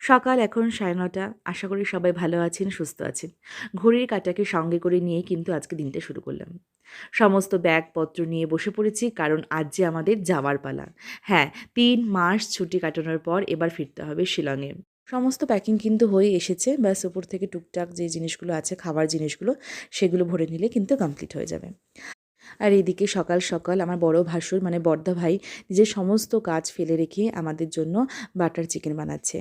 সকাল এখন 9:30। আশা করি সবাই ভালো আছেন, সুস্থ আছেন। ঘড়ির কাঁটাকে সঙ্গে করে নিয়ে কিন্তু আজকে দিনটা শুরু করলাম। সমস্ত ব্যাগপত্র নিয়ে বসে পড়েছি কারণ আজ যে আমাদের যাওয়ার পালা। হ্যাঁ, ৩ মাস ছুটি কাটানোর পর এবার ফিরতে হবে শিলংয়ে। সমস্ত প্যাকিং কিন্তু হয়ে এসেছে। ব্যাস উপর থেকে টুকটাক যে জিনিসগুলো আছে, খাবার জিনিসগুলো, সেগুলো ভরে নিলে কিন্তু কমপ্লিট হয়ে যাবে। আর এদিকে সকাল সকাল আমার বড় ভাসুর মানে বড়দা ভাই নিজের সমস্ত কাজ ফেলে রেখে আমাদের জন্য বাটার চিকেন বানাচ্ছে।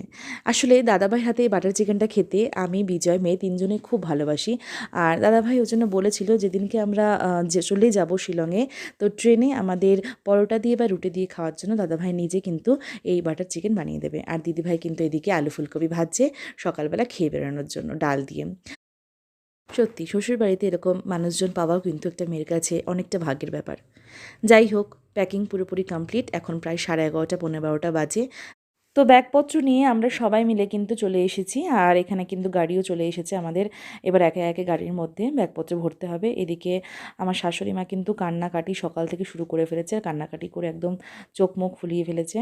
আসলে দাদাভাইয়ের হাতে এই বাটার চিকেনটা খেতে আমি, বিজয়, মেয়ে ৩ জনে খুব ভালোবাসি। আর দাদাভাই ওর জন্য বলেছিল যেদিনকে আমরা যে চলে যাব শিলংয়ে, তো ট্রেনে আমাদের পরোটা দিয়ে বা রুটি দিয়ে খাওয়ার জন্য দাদাভাই নিজে কিন্তু এই বাটার চিকেন বানিয়ে দেবে। আর দিদিভাই কিন্তু এদিকে আলু ফুলকপি ভাজছে সকালবেলা খেয়ে বেরোনোর জন্য ডাল দিয়ে। সত্যি শ্বশুরবাড়িতে এরকম মানুষজন পাওয়াও কিন্তু একটা মেয়ের কাছে অনেকটা ভাগ্যের ব্যাপার। যাই হোক, প্যাকিং পুরোপুরি কমপ্লিট। এখন প্রায় 11:30 12:30 বাজে। তো ব্যাগপত্র নিয়ে আমরা সবাই মিলে কিন্তু চলে এসেছি। আর এখানে কিন্তু গাড়িও চলে এসেছে আমাদের। এবার একে একে গাড়ির মধ্যে ব্যাগপত্র ভরতে হবে। এদিকে আমার শাশুড়ি মা কিন্তু কান্নাকাটি সকাল থেকে শুরু করে ফেলেছে। কান্নাকাটি করে একদম চোখ মুখ ফুলিয়ে ফেলেছে।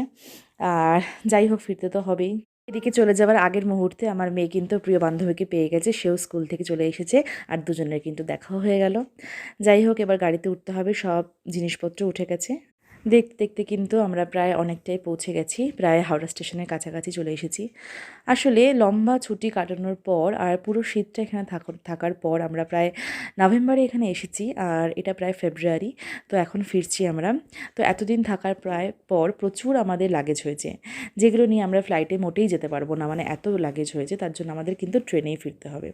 আর যাই হোক, ফিরতে তো হবেই। এদিকে চলে যাওয়ার আগের মুহূর্তে আমার মেয়ে কিন্তু প্রিয় বান্ধবীকে পেয়ে গেছে। সেও স্কুল থেকে চলে এসেছে। আর দুজনের কিন্তু দেখাও হয়ে গেল। যাই হোক, এবার গাড়িতে উঠতে হবে। সব জিনিসপত্র উঠে গেছে। দেখতে দেখতে কিন্তু আমরা প্রায় অনেকটাই পৌঁছে গেছি। প্রায় হাওড়া স্টেশনের কাছাকাছি চলে এসেছি। আসলে লম্বা ছুটি কাটানোর পর আর পুরো শীতটা এখানে থাকার পর আমরা প্রায় নভেম্বরে এখানে এসেছি। আর এটা প্রায় ফেব্রুয়ারি। তো এখন ফিরছি আমরা। তো এতদিন থাকার প্রায় পর প্রচুর আমাদের লাগেজ হয়েছে, যেগুলো নিয়ে আমরা ফ্লাইটে মোটেই যেতে পারবো না। মানে এত লাগেজ হয়েছে, তার জন্য আমাদের কিন্তু ট্রেনেই ফিরতে হবে।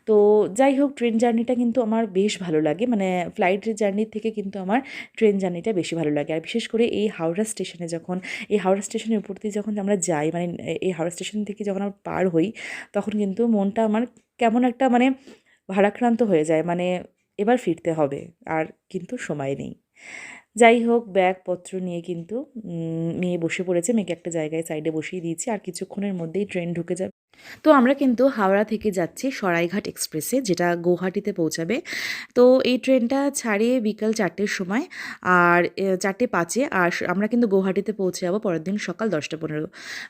তো যাই হোক, ট্রেন জার্নিটা কিন্তু আমার বেশ ভালো লাগে। মানে ফ্লাইটের জার্নির থেকে কিন্তু আমার ট্রেন জার্নিটা বেশি ভালো লাগে। আর বিশেষ করে এই হাওড়া স্টেশনে যখন, এই হাওড়া স্টেশনের উপর দিয়ে যখন আমরা যাই, মানে এই হাওড়া স্টেশন থেকে যখন আমরা পার হই, তখন কিন্তু মনটা আমার কেমন একটা মানে ভারাক্রান্ত হয়ে যায়। মানে এবার ফিরতে হবে, আর কিন্তু সময় নেই। যাই হোক, ব্যাগপত্র নিয়ে কিন্তু মেয়ে বসে পড়েছে। মেয়েকে একটা জায়গায় সাইডে বসিয়ে দিয়েছি। আর কিছুক্ষণের মধ্যেই ট্রেন ঢুকে যাবে। তো আমরা কিন্তু হাওড়া থেকে যাচ্ছি সরাইঘাট এক্সপ্রেসে, যেটা গৌহাটিতে পৌঁছাবে। তো এই ট্রেনটা ছাড়ে বিকাল 4টের সময়। আর 4:05 আর আমরা কিন্তু গৌহাটিতে পৌঁছে যাবো পরের দিন সকাল 10:15।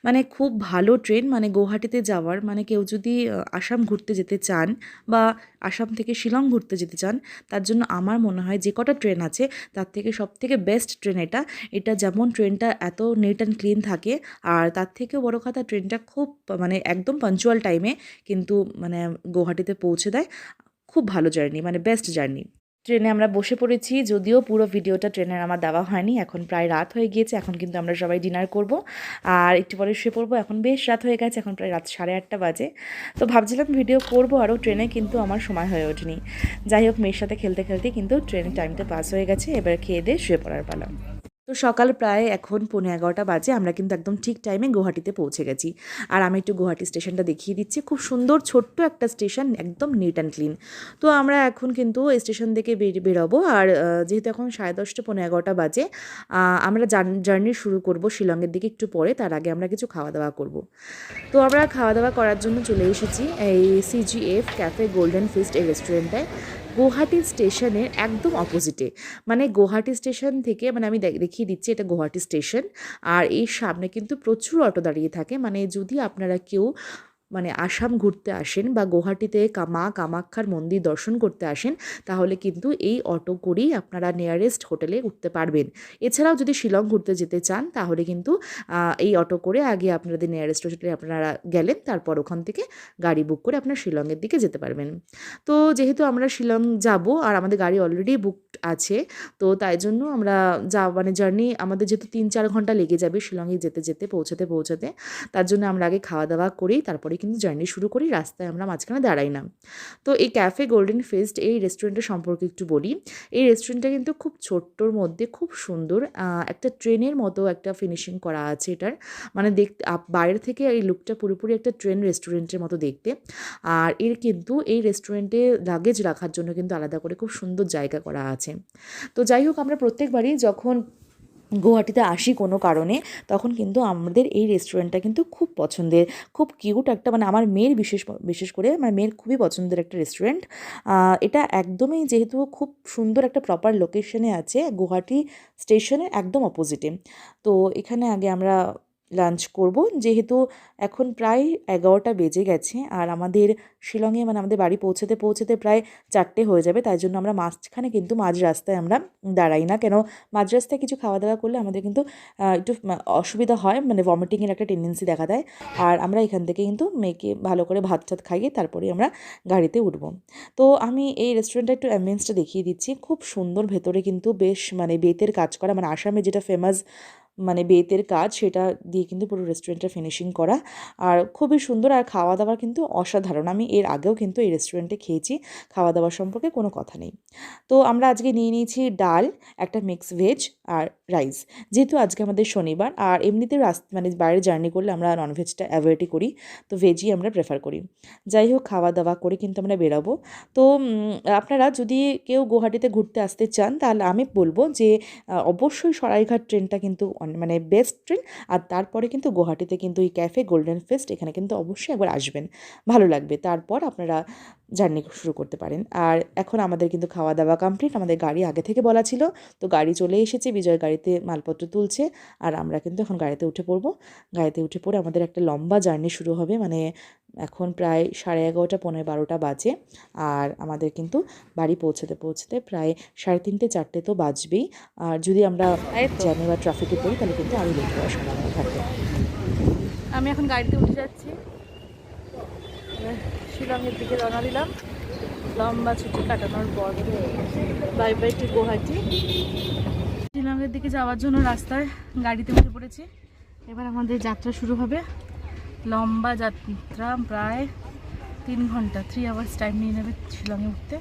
মানে খুব ভালো ট্রেন। মানে গৌহাটিতে যাওয়ার মানে কেউ যদি আসাম ঘুরতে যেতে চান বা আসাম থেকে শিলং ঘুরতে যেতে চান, তার জন্য আমার মনে হয় যে কটা ট্রেন আছে তার থেকে সবথেকে বেস্ট ট্রেন এটা। এটা যেমন ট্রেনটা এত নিট অ্যান্ড ক্লিন থাকে, আর তার থেকেও বড় কথা ট্রেনটা খুব মানে একদম পাঞ্চুয়াল টাইমে কিন্তু মানে গৌহাটিতে পৌঁছে দেয়। খুব ভালো জার্নি, মানে বেস্ট জার্নি। ট্রেনে আমরা বসে পড়েছি, যদিও পুরো ভিডিওটা ট্রেনের আমার দেওয়া হয়নি। এখন প্রায় রাত হয়ে গিয়েছে। এখন কিন্তু আমরা সবাই ডিনার করব আর একটু পরে শুয়ে পড়বো। এখন বেশ রাত হয়ে গেছে, এখন প্রায় রাত 8:30 বাজে। তো ভাবছিলাম ভিডিও করব আরও, ট্রেনে কিন্তু আমার সময় হয়ে ওঠেনি। যাই হোক, মেয়ের সাথে খেলতে খেলতে কিন্তু ট্রেনের টাইমটা পাস হয়ে গেছে। এবার খেয়ে দিয়ে শুয়ে পড়ার পালা। তো সকাল প্রায় এখন 11:15 বাজে। আমরা কিন্তু একদম ঠিক টাইমে গুয়াহাটিতে পৌঁছে গেছি। আর আমি একটু গুয়াহাটি স্টেশনটা দেখিয়ে দিচ্ছি। খুব সুন্দর ছোট্ট একটা স্টেশন, একদম নিট অ্যান্ড ক্লিন। তো আমরা এখন কিন্তু স্টেশন থেকে বেরোবো। আর যেহেতু এখন 10:30 11:15 বাজে, আমরা জার্নি শুরু করব শিলংয়ের দিকে একটু পরে। তার আগে আমরা কিছু খাওয়া দাওয়া করব। তো আমরা খাওয়া দাওয়া করার জন্য চলে এসেছি এই CGF ক্যাফে গোল্ডেন ফিস্ট এই রেস্টুরেন্টটায়। গুয়াহাটি স্টেশনের একদম অপোজিটে। মানে গুয়াহাটি স্টেশন থেকে, মানে আমি দেখিয়ে দিচ্ছি, এটা গুয়াহাটি স্টেশন। আর এর সামনে কিন্তু প্রচুর অটো দাঁড়িয়ে থাকে। মানে যদি আপনারা কেউ মানে আসাম ঘুরতে আসেন বা গুয়াহাটিতে মা কামাখ্যার মন্দির দর্শন করতে আসেন, তাহলে কিন্তু এই অটো করেই আপনারা নিয়ারেস্ট হোটেলে উঠতে পারবেন। এছাড়াও যদি শিলং ঘুরতে যেতে চান, তাহলে কিন্তু এই অটো করে আগে আপনাদের নিয়ারেস্ট হোটেলে আপনারা গেলেন, তারপর ওখান থেকে গাড়ি বুক করে আপনার শিলংয়ের দিকে যেতে পারবেন। তো যেহেতু আমরা শিলং যাব আর আমাদের গাড়ি অলরেডি বুকড আছে, তো তাই জন্য আমরা মানে জার্নি আমাদের যেহেতু 3-4 ঘন্টা লেগে যাবে শিলংয়ে যেতে যেতে পৌঁছাতে, তার জন্য আমরা আগে খাওয়া দাওয়া করি, তারপরে কিন্তু জার্নি শুরু করি। রাস্তায় আমরা মাঝখানে দাঁড়াই না। তো এই ক্যাফে গোল্ডেন ফিস্ট এই রেস্টুরেন্টের সম্পর্কে একটু বলি। এই রেস্টুরেন্টটা কিন্তু খুব ছোট্টর মধ্যে খুব সুন্দর। একটা ট্রেনের মতো একটা ফিনিশিং করা আছে এটার। মানে দেখতে বাইরে থেকে এই লুকটা পুরোপুরি একটা ট্রেন রেস্টুরেন্টের মতো দেখতে। আর কিন্তু এই রেস্টুরেন্টে লাগেজ রাখার জন্য কিন্তু আলাদা করে খুব সুন্দর জায়গা করা আছে। তো যাই হোক, আমরা প্রত্যেকবারই যখন গুয়াহাটিতে আসি কোনো কারণে, তখন কিন্তু আমাদের এই রেস্টুরেন্টটা কিন্তু খুব পছন্দের। খুব কিউট একটা, মানে আমার মেয়ের বিশেষ করে আমার মেয়ের খুবই পছন্দের একটা রেস্টুরেন্ট। এটা একদমই যেহেতু খুব সুন্দর একটা প্রপার লোকেশনে আছে, গুয়াহাটি স্টেশনের একদম অপোজিটে। তো এখানে আগে আমরা লাঞ্চ করব। যেহেতু এখন প্রায় 11টা বেজে গেছে আর আমাদের শিলংয়ে মানে আমাদের বাড়ি পৌঁছতে পৌঁছতে প্রায় 4টে হয়ে যাবে, তাই জন্য আমরা মাঝখানে কিন্তু মাঝ রাস্তায় আমরা দাঁড়াই না, কেন মাঝ রাস্তায় কিছু খাওয়া দাওয়া করলে আমাদের কিন্তু একটু অসুবিধা হয়, মানে ভমিটিংয়ের একটা টেন্ডেন্সি দেখা দেয়। আর আমরা এখান থেকে কিন্তু মেয়েকে ভালো করে ভাত টাত খাইয়ে তারপরে আমরা গাড়িতে উঠবো। তো আমি এই রেস্টুরেন্টটা একটু অ্যাম্বিয়েন্সটা দেখিয়ে দিচ্ছি। খুব সুন্দর, ভেতরে কিন্তু বেশ মানে বেতের কাজ করা, মানে আসামে যেটা ফেমাস মানে বেতের কাজ, সেটা দিয়ে কিন্তু পুরো রেস্টুরেন্টটা ফিনিশিং করা। আর খুবই সুন্দর, আর খাওয়া দাওয়া কিন্তু অসাধারণ। আমি এর আগেও কিন্তু এই রেস্টুরেন্টে খেয়েছি, খাওয়া দাওয়ার সম্পর্কে কোনো কথা নেই। তো আমরা আজকে নিয়ে নিয়েছি ডাল, একটা মিক্স ভেজ আর রাইস। যেহেতু আজকে আমাদের শনিবার, আর এমনিতে মানে বাইরে জার্নি করলে আমরা ননভেজটা অ্যাভয়েডই করি, তো ভেজই আমরা প্রেফার করি। যাই হোক, খাওয়া দাওয়া করে কিন্তু আমরা বেরাবো। তো আপনারা যদি কেউ গুয়াহাটিতে ঘুরতে আসতে চান তাহলে আমি বলবো যে অবশ্যই সরাইঘাট ট্রেনটা কিন্তু মানে বেস্ট ট্রেন। আর তারপরে কিন্তু গুয়াহাটিতে কিন্তু এই ক্যাফে গোল্ডেন ফেস্ট, এখানে কিন্তু অবশ্যই একবার আসবেন, ভালো লাগবে। তারপর আপনারা জার্নি শুরু করতে পারেন। আর এখন আমাদের কিন্তু খাওয়া দাওয়া কমপ্লিট, আমাদের গাড়ি আগে থেকে বলা ছিল, তো গাড়ি চলে এসেছে, বিজয় গাড়িতে মালপত্র তুলছে আর আমরা কিন্তু এখন গাড়িতে উঠে পড়বো। গাড়িতে উঠে পড়ে আমাদের একটা লম্বা জার্নি শুরু হবে, মানে এখন প্রায় 11:30 12টা বাজে। আর আমাদের কিন্তু বাড়ি পৌঁছতে পৌঁছতে প্রায় 3:30 4টে তো বাজবেই। আর যদি আমরা জ্যামে বা ট্রাফিকে পড়ি তাহলে কিন্তু আরও লেট হওয়ার সম্ভাবনা থাকবে। আমি এখন গাড়িতে উঠে যাচ্ছি, শিলংয়ের দিকে রওনা দিলাম। লম্বা ছুটি কাটানোর পর বাই বাই টু গুয়াহাটি। শিলংয়ের দিকে যাওয়ার জন্য রাস্তায় গাড়িতে উঠে পড়েছি। এবার আমাদের যাত্রা শুরু হবে, লম্বা যাত্রা, প্রায় 3 ঘন্টা, 3 আওয়ার্স টাইম নিয়ে নেবে শিলংয়ে উঠতে।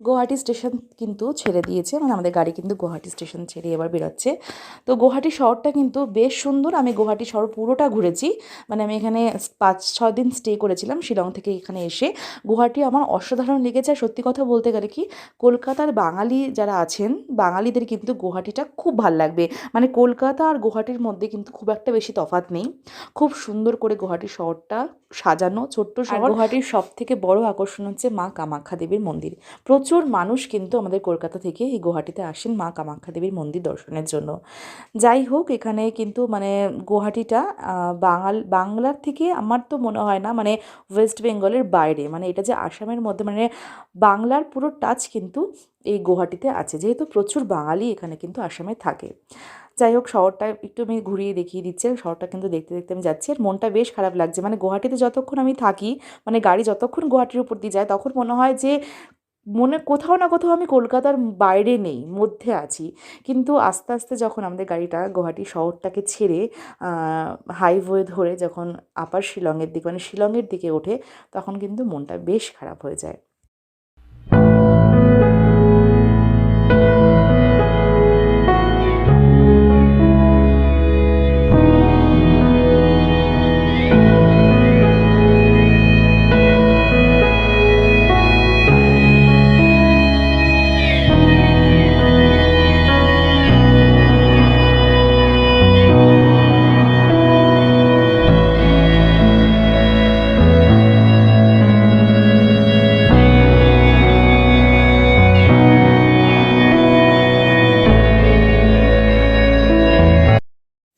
গুয়াহাটি স্টেশন কিন্তু ছেড়ে দিয়েছে, মানে আমাদের গাড়ি কিন্তু গুয়াহাটি স্টেশন ছেড়ে এবার বেরোচ্ছে। তো গুয়াহাটি শহরটা কিন্তু বেশ সুন্দর। আমি গুয়াহাটি শহর পুরোটা ঘুরেছি, মানে আমি এখানে 5-6 দিন স্টে করেছিলাম শিলং থেকে এখানে এসে। গুয়াহাটি আমার অসাধারণ লেগেছে। আর সত্যি কথা বলতে গেলে কি, কলকাতার বাঙালি যারা আছেন, বাঙালিদের কিন্তু গুয়াহাটিটা খুব ভাল লাগবে। মানে কলকাতা আর গুয়াহাটির মধ্যে কিন্তু খুব একটা বেশি তফাৎ নেই। খুব সুন্দর করে গুয়াহাটি শহরটা সাজানো, ছোট্ট শহর। গুয়াহাটির সব থেকে বড় আকর্ষণ হচ্ছে মা কামাখ্যা দেবীর মন্দির। প্রচুর মানুষ কিন্তু আমাদের কলকাতা থেকে এই গুয়াহাটিতে আসেন মা কামাখ্যা দেবীর মন্দির দর্শনের জন্য। যাই হোক, এখানে কিন্তু মানে গুয়াহাটিটা বাংলার থেকে আমার তো মনে হয় না, মানে ওয়েস্ট বেঙ্গলের বাইরে, মানে এটা যে আসামের মধ্যে, মানে বাংলার পুরো টাচ কিন্তু এই গুয়াহাটিতে আছে, যেহেতু প্রচুর বাঙালি এখানে কিন্তু আসামে থাকে। যাই হোক, শহরটা একটু আমি ঘুরিয়ে দেখিয়ে দিচ্ছি। শহরটা কিন্তু দেখতে দেখতে আমি যাচ্ছি, আর মনটা বেশ খারাপ লাগছে। মানে গুয়াহাটিতে যতক্ষণ আমি থাকি, মানে গাড়ি যতক্ষণ গুয়াহাটির উপর দিয়ে যায়, তখন মনে হয় যে মনে কোথাও না কোথাও আমি কলকাতার বাইরে নেই, মধ্যে আছি। কিন্তু আস্তে আস্তে যখন আমাদের গাড়িটা গুয়াহাটি শহরটাকে ছেড়ে হাইওয়ে ধরে যখন আপার শিলংয়ের দিকে, মানে শিলংয়ের দিকে ওঠে, তখন কিন্তু মনটা বেশ খারাপ হয়ে যায়।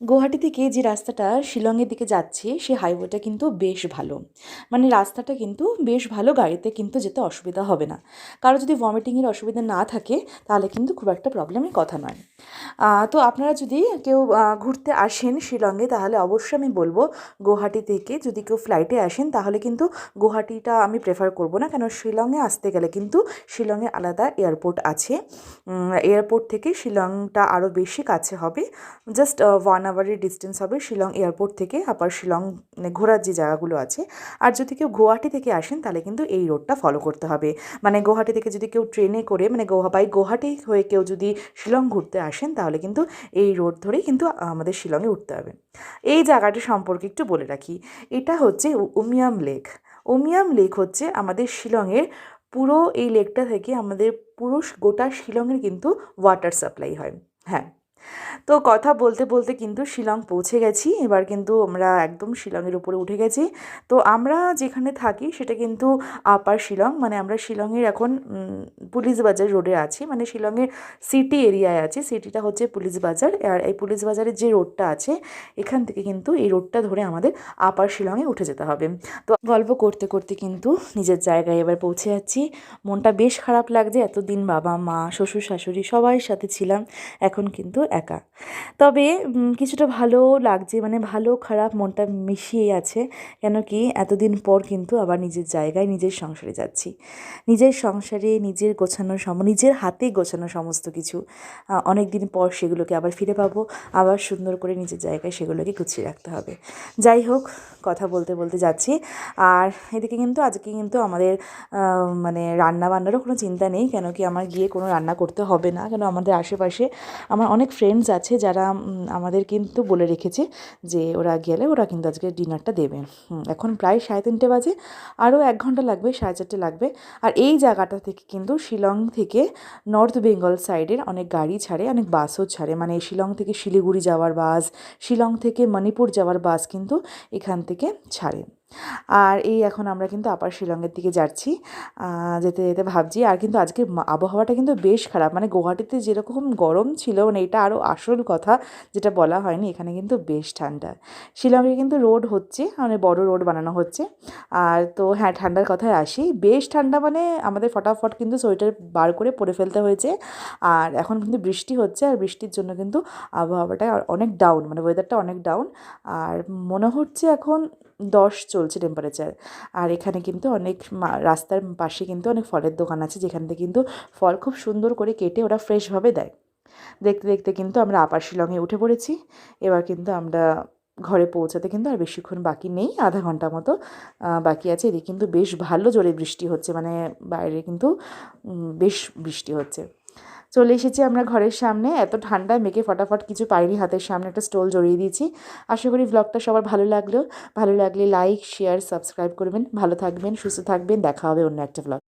গুয়াহাটি থেকে যে রাস্তাটা শিলংয়ের দিকে যাচ্ছে, সেই হাইওয়েটা কিন্তু বেশ ভালো। মানে রাস্তাটা কিন্তু বেশ ভালো, গাড়িতে কিন্তু যেতে অসুবিধা হবে না। কারো যদি ভমিটিংয়ের অসুবিধা না থাকে তাহলে কিন্তু খুব একটা প্রবলেমের কথা নয়। তো আপনারা যদি কেউ ঘুরতে আসেন শিলংয়ে, তাহলে অবশ্যই আমি বলবো গুয়াহাটি থেকে যদি কেউ ফ্লাইটে আসেন তাহলে কিন্তু গুয়াহাটিটা আমি প্রেফার করব না, কেন শিলংয়ে আসতে গেলে কিন্তু শিলংয়ে আলাদা এয়ারপোর্ট আছে। এয়ারপোর্ট থেকে শিলংটা আরও বেশি কাছে হবে, জাস্ট 1 আওয়ারের ডিস্টেন্স হবে শিলং এয়ারপোর্ট থেকে আপার শিলং, মানে ঘোরার যে জায়গাগুলো আছে। আর যদি কেউ গুয়াহাটি থেকে আসেন তাহলে কিন্তু এই রোডটা ফলো করতে হবে। মানে গুয়াহাটি থেকে যদি কেউ ট্রেনে করে, মানে গুয়াহাটি হয়ে কেউ যদি শিলং ঘুরতে আসেন তাহলে কিন্তু এই রোড ধরেই কিন্তু আমাদের শিলংয়ে উঠতে হবে। এই জায়গাটি সম্পর্কে একটু বলে রাখি, এটা হচ্ছে উমিয়াম লেক। উমিয়াম লেক হচ্ছে আমাদের শিলংয়ের পুরো, এই লেকটা থেকে আমাদের পুরো গোটা শিলংয়ের কিন্তু ওয়াটার সাপ্লাই হয়। হ্যাঁ, তো কথা বলতে বলতে কিন্তু শিলং পৌঁছে গেছি। এবার কিন্তু আমরা একদম শিলংয়ের উপরে উঠে গেছি। তো আমরা যেখানে থাকি সেটা কিন্তু আপার শিলং, মানে আমরা শিলংয়ের এখন পুলিশ বাজার রোডে আছি, মানে শিলংয়ের সিটি এরিয়ায় আছি। সিটিটা হচ্ছে পুলিশ বাজার, আর এই পুলিশ বাজারের যে রোডটা আছে এখান থেকে কিন্তু এই রোডটা ধরে আমাদের আপার শিলংয়ে উঠে যেতে হবে। তো গল্প করতে করতে কিন্তু নিজের জায়গায় এবার পৌঁছে যাচ্ছি। মনটা বেশ খারাপ লাগছে, এতদিন বাবা মা শ্বশুর শাশুড়ি সবার সাথে ছিলাম, এখন কিন্তু একা। তবে কিছুটা ভালোও লাগছে, মানে ভালো খারাপ মনটা মিশিয়ে আছে। কেন কি এতদিন পর কিন্তু আবার নিজের জায়গায় নিজের সংসারে যাচ্ছি। নিজের সংসারে নিজের গোছানো নিজের হাতে গোছানো সমস্ত কিছু অনেক দিন পর সেগুলোকে আবার ফিরে পাবো, আবার সুন্দর করে নিজের জায়গায় সেগুলোকে গুছিয়ে রাখতে হবে। যাই হোক, কথা বলতে বলতে যাচ্ছি। আর এদিকে কিন্তু আজকে কিন্তু আমাদের মানে রান্না বান্নারও কোনো চিন্তা নেই, কেন কি আমার গিয়ে কোনো রান্না করতে হবে না। কেন আমাদের আশেপাশে আমার অনেক ফ্রেন্ডস আছে যারা আমাদের কিন্তু বলে রেখেছে যে ওরা গেলে ওরা কিন্তু আজকে ডিনারটা দেবে। এখন প্রায় 3:30 বাজে, আরও 1 ঘন্টা লাগবে, 4:30 লাগবে। আর এই জায়গাটা থেকে কিন্তু শিলং থেকে নর্থ বেঙ্গল সাইডের অনেক গাড়ি ছাড়ে, অনেক বাসও ছাড়ে, মানে শিলং থেকে শিলিগুড়ি যাওয়ার বাস, শিলং থেকে মণিপুর যাওয়ার বাস কিন্তু এখান থেকে ছাড়ে। আর এই এখন আমরা কিন্তু আপার শিলংয়ের দিকে যাচ্ছি। যেতে যেতে ভাবছি, আর কিন্তু আজকে আবহাওয়াটা কিন্তু বেশ খারাপ, মানে গুয়াহাটিতে যেরকম গরম ছিল, মানে এটা আরও আসল কথা যেটা বলা হয়নি, এখানে কিন্তু বেশ ঠান্ডা। শিলংয়ে কিন্তু রোড হচ্ছে, মানে বড় রোড বানানো হচ্ছে। আর তো হ্যাঁ, ঠান্ডার কথায় আসি, বেশ ঠান্ডা, মানে আমাদের ফটাফট কিন্তু সোয়েটার বার করে পরে ফেলতে হয়েছে। আর এখন কিন্তু বৃষ্টি হচ্ছে, আর বৃষ্টির জন্য কিন্তু আবহাওয়াটা অনেক ডাউন, মানে ওয়েদারটা অনেক ডাউন। আর মনে হচ্ছে এখন 10 চলছে টেম্পারেচার। আর এখানে কিন্তু অনেক রাস্তার পাশে কিন্তু অনেক ফলের দোকান আছে, যেখান থেকে কিন্তু ফল খুব সুন্দর করে কেটে ওরা ফ্রেশভাবে দেয়। দেখতে দেখতে কিন্তু আমরা আপার শিলংয়ে উঠে পড়েছি। এবার কিন্তু আমরা ঘরে পৌঁছাতে কিন্তু আর বেশিক্ষণ বাকি নেই, আধা ঘন্টা মতো বাকি আছে। এদিকে কিন্তু বেশ ভালো জোরে বৃষ্টি হচ্ছে, মানে বাইরে কিন্তু বেশ বৃষ্টি হচ্ছে। চলে এসেছি আমরা ঘরের সামনে, এত ঠান্ডায় মেয়েকে ফটাফট কিছু পাইনি, হাতের সামনে একটা স্টোল জড়িয়ে দিয়েছি। আশা করি ব্লগটা সবার ভালো লাগলে লাইক শেয়ার সাবস্ক্রাইব করবেন। ভালো থাকবেন, সুস্থ থাকবেন, দেখা হবে অন্য একটা ব্লগ।